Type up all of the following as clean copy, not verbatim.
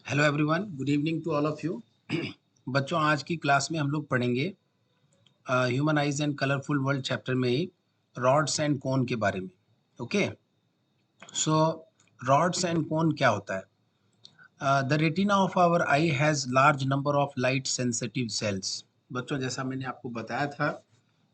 Hello everyone, good evening to all of you. बच्चों, आज की क्लास में हम लोग पढ़ेंगे human eyes and colourful world chapter में ही रॉड्स एंड कोन के बारे में। Okay, so rods and cone क्या होता है? The retina of our eye has large number of light sensitive cells. बच्चों, जैसा मैंने आपको बताया था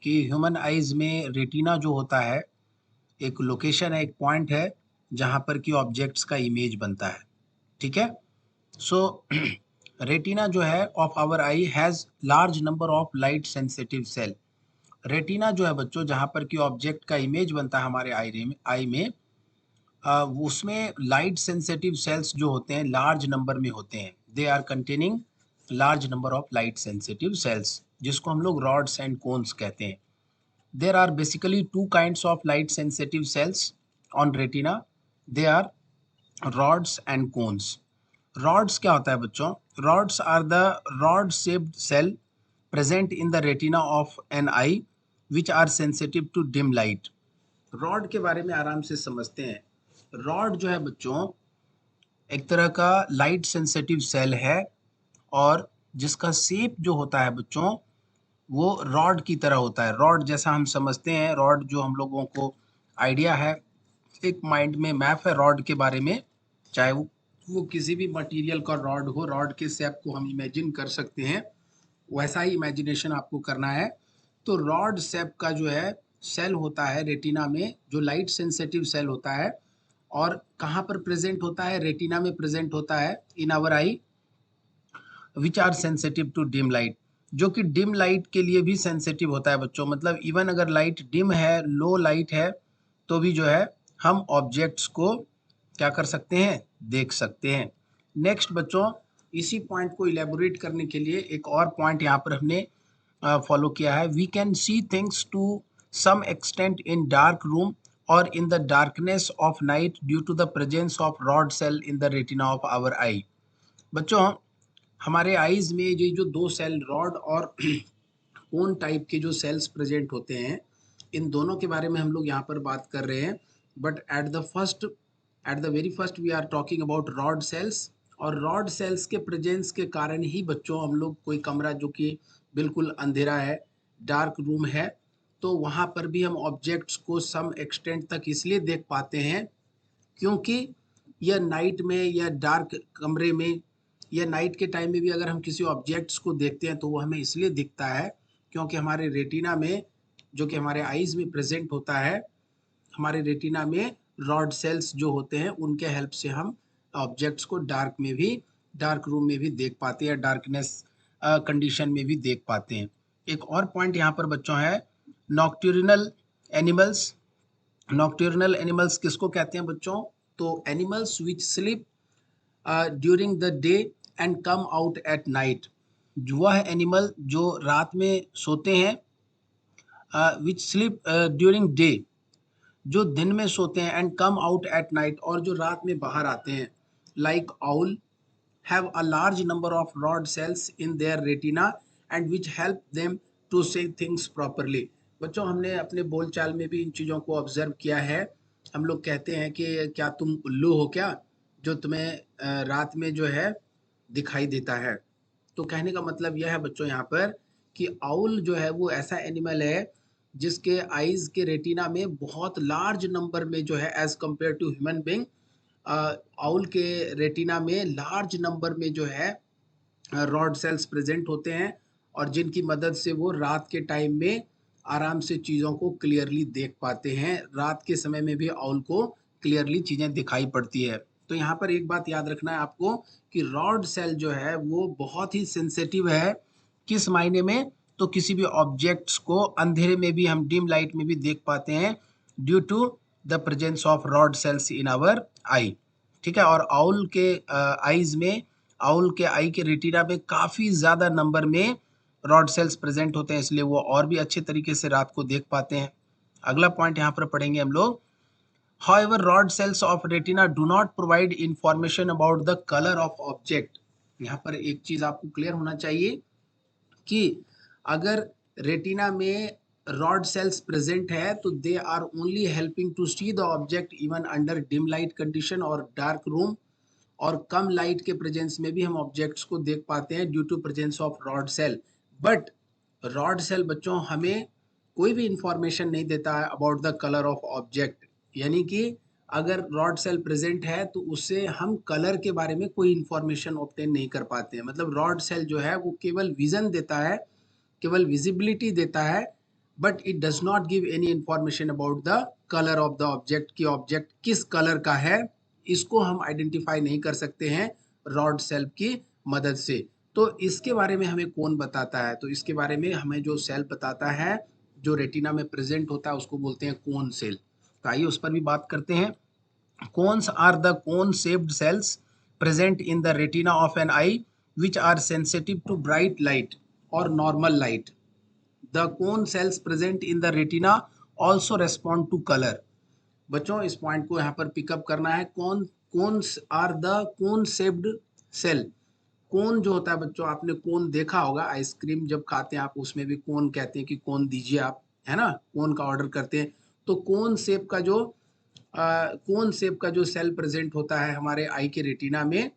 कि ह्यूमन आइज में रेटिना जो होता है एक लोकेशन है, एक पॉइंट है जहाँ पर कि ऑब्जेक्ट्स का इमेज बनता है। ठीक है, सो रेटिना जो है of our eye has large number of light sensitive cell. Retina जो है बच्चों, जहाँ पर कि ऑब्जेक्ट का इमेज बनता है हमारे आई में उसमें लाइट सेंसिटिव सेल्स जो होते हैं लार्ज नंबर में होते हैं। They are containing large number of light sensitive cells, जिसको हम लोग रॉड्स एंड कोन्स कहते हैं। There are basically two kinds of light sensitive cells on retina. They are rods and cones. Rods क्या होता है बच्चों? Rods are the rod shaped cell present in the retina of an eye which are sensitive to dim light. Rod के बारे में आराम से समझते हैं। रॉड जो है बच्चों एक तरह का लाइट सेंसिटिव सेल है, और जिसका शेप जो होता है बच्चों वो रॉड की तरह होता है। रॉड जैसा हम समझते हैं, रॉड जो हम लोगों को आइडिया है, एक माइंड में मैप है रॉड के बारे में। चाहे वो किसी भी मटेरियल का रॉड हो, रॉड के शेप को हम इमेजिन कर सकते हैं, वैसा ही इमेजिनेशन आपको करना है। तो रॉड शेप का जो है सेल होता है रेटिना में, जो लाइट सेंसिटिव सेल होता है, और कहाँ पर प्रेजेंट होता है? रेटिना में प्रेजेंट होता है in our eye which are sensitive to dim light, जो कि डिम लाइट के लिए भी सेंसिटिव होता है बच्चों। मतलब इवन अगर लाइट डिम है, लो लाइट है, तो भी जो है हम ऑब्जेक्ट्स को क्या कर सकते हैं? देख सकते हैं। नेक्स्ट बच्चों, इसी पॉइंट को इलेबोरेट करने के लिए एक और पॉइंट यहाँ पर हमने फॉलो किया है। We can see things to some extent in dark room और in the darkness of night due to the presence of rod cell in the retina of our eye. बच्चों, हमारे आईज में ये जो दो सेल रॉड और कोन type के जो सेल्स प्रेजेंट होते हैं, इन दोनों के बारे में हम लोग यहाँ पर बात कर रहे हैं। But at the very first we are talking about rod cells. और रॉड सेल्स के प्रेजेंस के कारण ही बच्चों हम लोग कोई कमरा जो कि बिल्कुल अंधेरा है, डार्क रूम है, तो वहाँ पर भी हम ऑब्जेक्ट्स को सम एक्सटेंट तक इसलिए देख पाते हैं क्योंकि यह नाइट में या डार्क कमरे में या नाइट के टाइम में भी अगर हम किसी ऑब्जेक्ट्स को देखते हैं तो वो हमें इसलिए दिखता है क्योंकि हमारे रेटिना में, जो कि हमारे आईज में प्रेजेंट होता है, हमारे रेटिना में रॉड सेल्स जो होते हैं उनके हेल्प से हम ऑब्जेक्ट्स को डार्क रूम में भी देख पाते हैं, डार्कनेस कंडीशन में भी देख पाते हैं। एक और पॉइंट यहाँ पर बच्चों है, नॉक्ट्यूरिनल एनिमल्स। नॉक्टर्नल एनिमल्स किसको कहते हैं बच्चों? तो animals which sleep during the day and come out at night. वह एनिमल जो रात में सोते हैं, विच स्लीप ड्यूरिंग डे, जो दिन में सोते हैं, and come out at night, और जो रात में बाहर आते हैं, like owl have a large number of rod cells in their retina and which help them to see things properly। बच्चों, हमने अपने बोलचाल में भी इन चीज़ों को ऑब्जर्व किया है। हम लोग कहते हैं कि क्या तुम उल्लू हो क्या, जो तुम्हें रात में जो है दिखाई देता है। तो कहने का मतलब यह है बच्चों यहाँ पर कि आउल जो है वो ऐसा एनिमल है जिसके आईज के रेटिना में बहुत लार्ज नंबर में जो है, as compare to human being, owl के रेटिना में लार्ज नंबर में जो है रॉड सेल्स प्रेजेंट होते हैं, और जिनकी मदद से वो रात के टाइम में आराम से चीज़ों को क्लियरली देख पाते हैं। रात के समय में भी आउल को क्लियरली चीज़ें दिखाई पड़ती है। तो यहाँ पर एक बात याद रखना है आपको कि रॉड सेल जो है वो बहुत ही सेंसिटिव है। किस मायने में? तो किसी भी ऑब्जेक्ट्स को अंधेरे में भी, हम डिम लाइट में भी देख पाते हैं due to the presence of rod cells in our eye. ठीक है, और आउल के आईज में, आउल के आई के रेटिना में काफ़ी ज़्यादा नंबर में रॉड सेल्स प्रेजेंट होते हैं, इसलिए वो और भी अच्छे तरीके से रात को देख पाते हैं। अगला पॉइंट यहाँ पर पढ़ेंगे हम लोग। However, rod cells of retina do not provide information about the color of object। यहाँ पर एक चीज़ आपको क्लियर होना चाहिए कि अगर रेटिना में रॉड सेल्स प्रेजेंट है तो they are only helping to see the object even under dim light condition और डार्क रूम, और कम लाइट के प्रेजेंस में भी हम ऑब्जेक्ट्स को देख पाते हैं due to presence of rod cell. But rod cell बच्चों हमें कोई भी इंफॉर्मेशन नहीं देता है about the colour of object, यानी कि अगर रॉड सेल प्रेजेंट है तो उससे हम कलर के बारे में कोई इंफॉर्मेशन ऑब्टेन नहीं कर पाते हैं। मतलब रॉड सेल जो है वो केवल विजन देता है, केवल विजिबिलिटी देता है, but it does not give any information about the colour of the object कि ऑब्जेक्ट किस कलर का है, इसको हम आइडेंटिफाई नहीं कर सकते हैं रॉड सेल की मदद से। तो इसके बारे में हमें कौन बताता है? तो इसके बारे में हमें जो सेल बताता है जो रेटिना में प्रेजेंट होता है उसको बोलते हैं कोन सेल। तो आइए उस पर भी बात करते हैं। Cones are the cone-shaped cells present in the retina of an eye which are sensitive to bright light or normal light. The cone cells present in the retina also respond to color. बच्चों इस point को यहाँ पर pickup करना है। Cones are the cone shaped cell. Cone जो होता है बच्चों, आपने कोन देखा होगा, आइसक्रीम जब खाते हैं आप उसमें भी कोन कहते हैं कि कोन दीजिए आप, है ना, कोन का ऑर्डर करते हैं। तो कोन शेप का जो सेल प्रेजेंट होता है हमारे आई के रेटिना में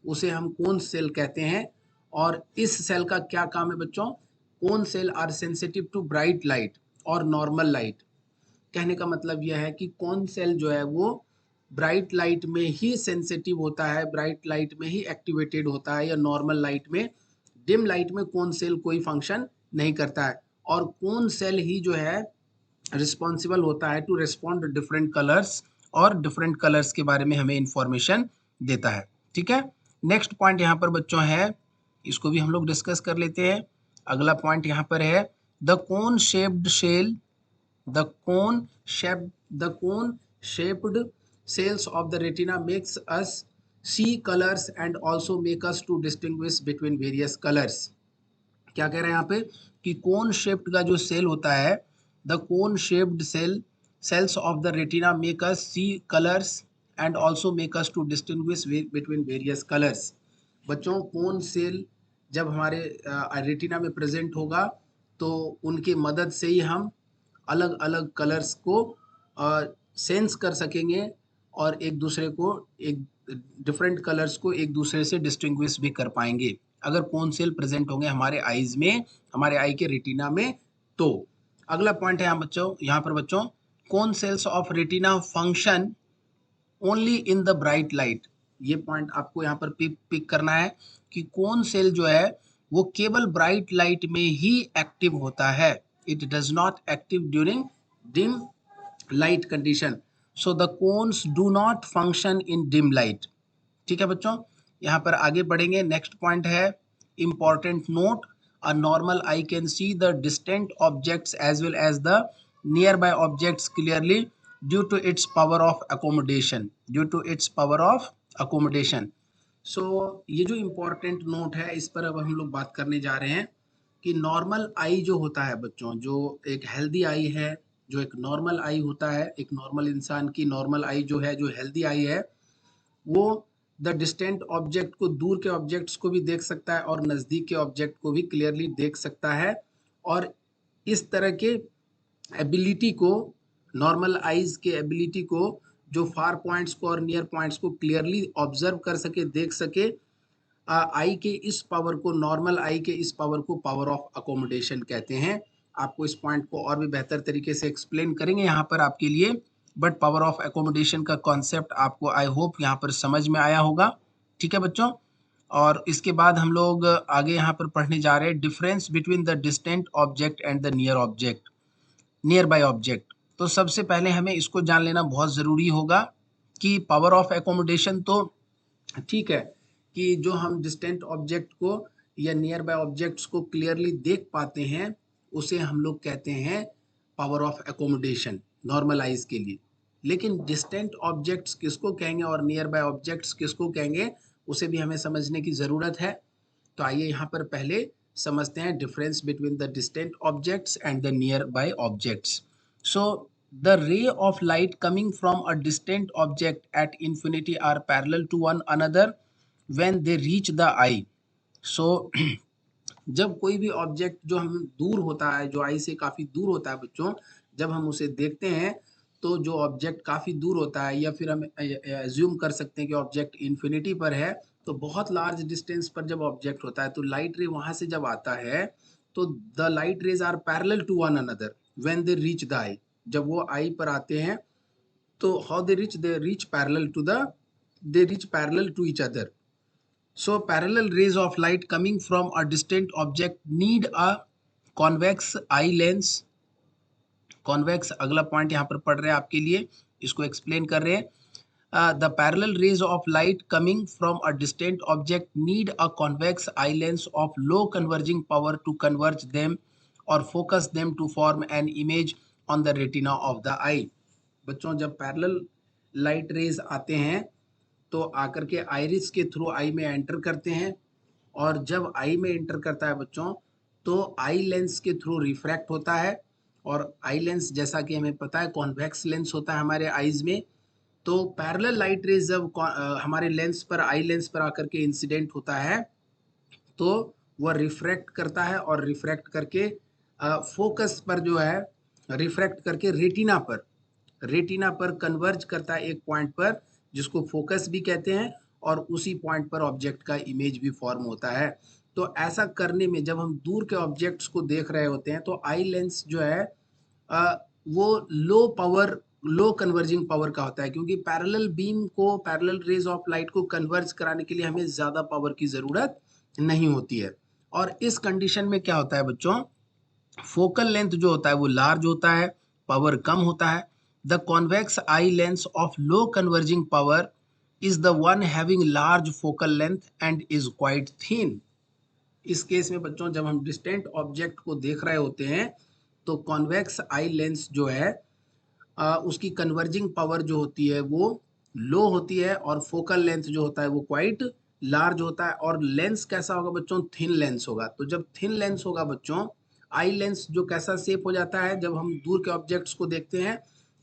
उसे हम कोन सेल कहते हैं। और इस सेल का क्या काम है बच्चों? Cone cell are sensitive to bright light और नॉर्मल लाइट। कहने का मतलब यह है कि कोन सेल जो है वो ब्राइट लाइट में ही सेंसिटिव होता है, ब्राइट लाइट में ही एक्टिवेटेड होता है, या नॉर्मल लाइट में, डिम लाइट में कोन सेल कोई फंक्शन नहीं करता है। और कोन सेल ही जो है रिस्पॉन्सिबल होता है टू रिस्पॉन्ड डिफरेंट कलर्स, और डिफरेंट कलर्स के बारे में हमें इंफॉर्मेशन देता है। ठीक है, नेक्स्ट पॉइंट यहाँ पर बच्चों है, इसको भी हम लोग डिस्कस कर लेते हैं। अगला पॉइंट यहाँ पर है the cone shaped cell, the cone shaped cells of the retina makes us see colors and also make us to distinguish between various colors। क्या कह रहे हैं यहाँ पे कि कोन शेप्ड का जो सेल होता है, the cone shaped cells of the retina make us see colors and also make us to distinguish between various colors। बच्चों कोन सेल जब हमारे रेटिना में प्रेजेंट होगा तो उनकी मदद से ही हम अलग अलग कलर्स को सेंस कर सकेंगे और एक दूसरे को, एक डिफरेंट कलर्स को एक दूसरे से डिस्टिंग्विश भी कर पाएंगे अगर कोन सेल प्रेजेंट होंगे हमारे आईज में, हमारे आई के रेटिना में। तो अगला पॉइंट है यहाँ पर बच्चों, cone cells of retina function only in the bright light. ये पॉइंट आपको यहाँ पर पिक करना है कि कोन सेल जो है वो केवल ब्राइट लाइट में ही एक्टिव होता है। It does not active during dim light condition, so the cones do not function in dim light. ठीक है बच्चों, यहाँ पर आगे बढ़ेंगे। नेक्स्ट पॉइंट है important note, a normal eye can see the distant objects as well as the nearby objects clearly due to its power of accommodation, due to its power of accommodation. So ये जो important note है इस पर अब हम लोग बात करने जा रहे हैं कि नॉर्मल आई जो होता है बच्चों, जो एक हेल्दी आई है, जो एक नॉर्मल आई होता है, एक नॉर्मल इंसान की नॉर्मल आई जो है, जो हेल्दी आई है, वो द डिस्टेंट ऑब्जेक्ट को, दूर के ऑब्जेक्ट्स को भी देख सकता है और नज़दीक के ऑब्जेक्ट को भी क्लियरली देख सकता है। और इस तरह के एबिलिटी को, नॉर्मल आईज के एबिलिटी को, जो फार पॉइंट्स को और नियर पॉइंट्स को क्लियरली ऑब्जर्व कर सके, देख सके, आई के इस पावर को, नॉर्मल आई के इस पावर को पावर ऑफ अकोमोडेशन कहते हैं। आपको इस पॉइंट को और भी बेहतर तरीके से एक्सप्लेन करेंगे यहाँ पर आपके लिए, बट पावर ऑफ अकोमोडेशन का कॉन्सेप्ट आपको आई होप यहाँ पर समझ में आया होगा। ठीक है बच्चों, और इसके बाद हम लोग आगे यहाँ पर पढ़ने जा रहे हैं difference between the distant object and the near object, near by object. तो सबसे पहले हमें इसको जान लेना बहुत ज़रूरी होगा कि पावर ऑफ एकोमोडेशन तो ठीक है कि जो हम डिस्टेंट ऑब्जेक्ट को या नियर बाय ऑब्जेक्ट्स को क्लियरली देख पाते हैं उसे हम लोग कहते हैं power of accommodation normal eyes के लिए। लेकिन डिस्टेंट ऑब्जेक्ट्स किसको कहेंगे और नियर बाय ऑब्जेक्ट्स किसको कहेंगे उसे भी हमें समझने की ज़रूरत है। तो आइए यहाँ पर पहले समझते हैं difference between the distant objects and the nearby objects. So the ray of light coming from a distant object at infinity are parallel to one another when they reach the eye. So जब कोई भी object जो हम दूर होता है, जो आई से काफी दूर होता है बच्चों, जब हम उसे देखते हैं तो जो ऑब्जेक्ट काफ़ी दूर होता है या फिर हम एज्यूम कर सकते हैं कि ऑब्जेक्ट इन्फिनिटी पर है, तो बहुत लार्ज डिस्टेंस पर जब ऑब्जेक्ट होता है तो लाइट रे वहाँ से जब आता है तो the light rays are parallel to one another when they reach the eye. जब वो आई पर आते हैं तो how they reach parallel to the they reach parallel to each other. So parallel rays of light coming from a distant object need a convex eye lens. Convex अगला point यहाँ पर पढ़ रहे हैं आपके लिए, इसको एक्सप्लेन कर रहे हैं. The parallel rays of light coming from a distant object need a convex eye lens of low converging power to converge them or focus them to form an image on the retina of the eye. बच्चों जब parallel light rays आते हैं तो आकर के iris के through आई में enter करते हैं, और जब आई में एंटर करता है बच्चों तो आई लेंस के थ्रू रिफ्रैक्ट होता है, और आई लेंस जैसा कि हमें पता है कॉन्वेक्स लेंस होता है हमारे आईज में. तो पैरेलल लाइट रेज जब हमारे लेंस पर आई लेंस पर आकर के इंसिडेंट होता है तो वह रिफ्रैक्ट करता है, और रिफ्रैक्ट करके फोकस पर जो है रिफ्रैक्ट करके रेटिना पर कन्वर्ज करता है एक पॉइंट पर जिसको फोकस भी कहते हैं, और उसी पॉइंट पर ऑब्जेक्ट का इमेज भी फॉर्म होता है. तो ऐसा करने में जब हम दूर के ऑब्जेक्ट्स को देख रहे होते हैं तो आई लेंस जो है वो लो कन्वर्जिंग पावर का होता है, क्योंकि पैरेलल रेज ऑफ लाइट को कन्वर्ज कराने के लिए हमें ज़्यादा पावर की ज़रूरत नहीं होती है. और इस कंडीशन में क्या होता है बच्चों, फोकल लेंथ जो होता है वो लार्ज होता है, पावर कम होता है. The convex eye lens of low converging power is the one having large focal length and is quite thin. इस केस में बच्चों जब हम डिस्टेंट ऑब्जेक्ट को देख रहे होते हैं तो कॉन्वेक्स आई लेंस जो है उसकी कन्वर्जिंग पावर जो होती है वो लो होती है, और फोकल लेंथ जो होता है वो क्वाइट लार्ज होता है. और लेंस कैसा होगा बच्चों, थिन लेंस होगा. तो जब थिन लेंस होगा बच्चों, आई लेंस जो कैसा शेप हो जाता है जब हम दूर के ऑब्जेक्ट्स को देखते हैं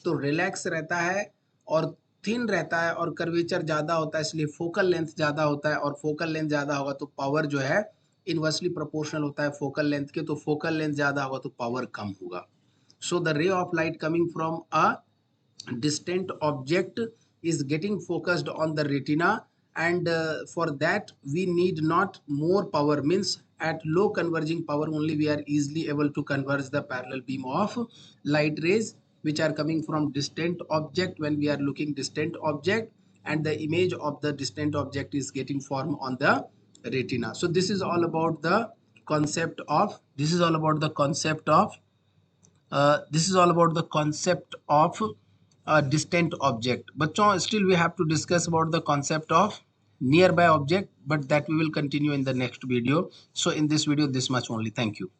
तो रिलैक्स रहता है और थिन रहता है, और कर्वेचर ज़्यादा होता है, इसलिए फोकल लेंथ ज़्यादा होता है. और फोकल लेंथ ज़्यादा होगा तो पावर जो है इनवर्सली प्रोपोर्शनल होता है फोकल लेंथ के, तो फोकल लेंथ ज़्यादा होगा तो पावर कम होगा. So the ray of light coming from a distant object is getting focused on the retina, and for that we need not more power, means at low converging power only we are easily able to converge the parallel beam of light rays which are coming from distant object when we are looking distant object, and the image of the distant object is getting formed on the retina. So this is all about the concept of this is all about the concept of a distant object. Bachon, still we have to discuss about the concept of nearby object, but that we will continue in the next video. So in this video this much only. Thank you.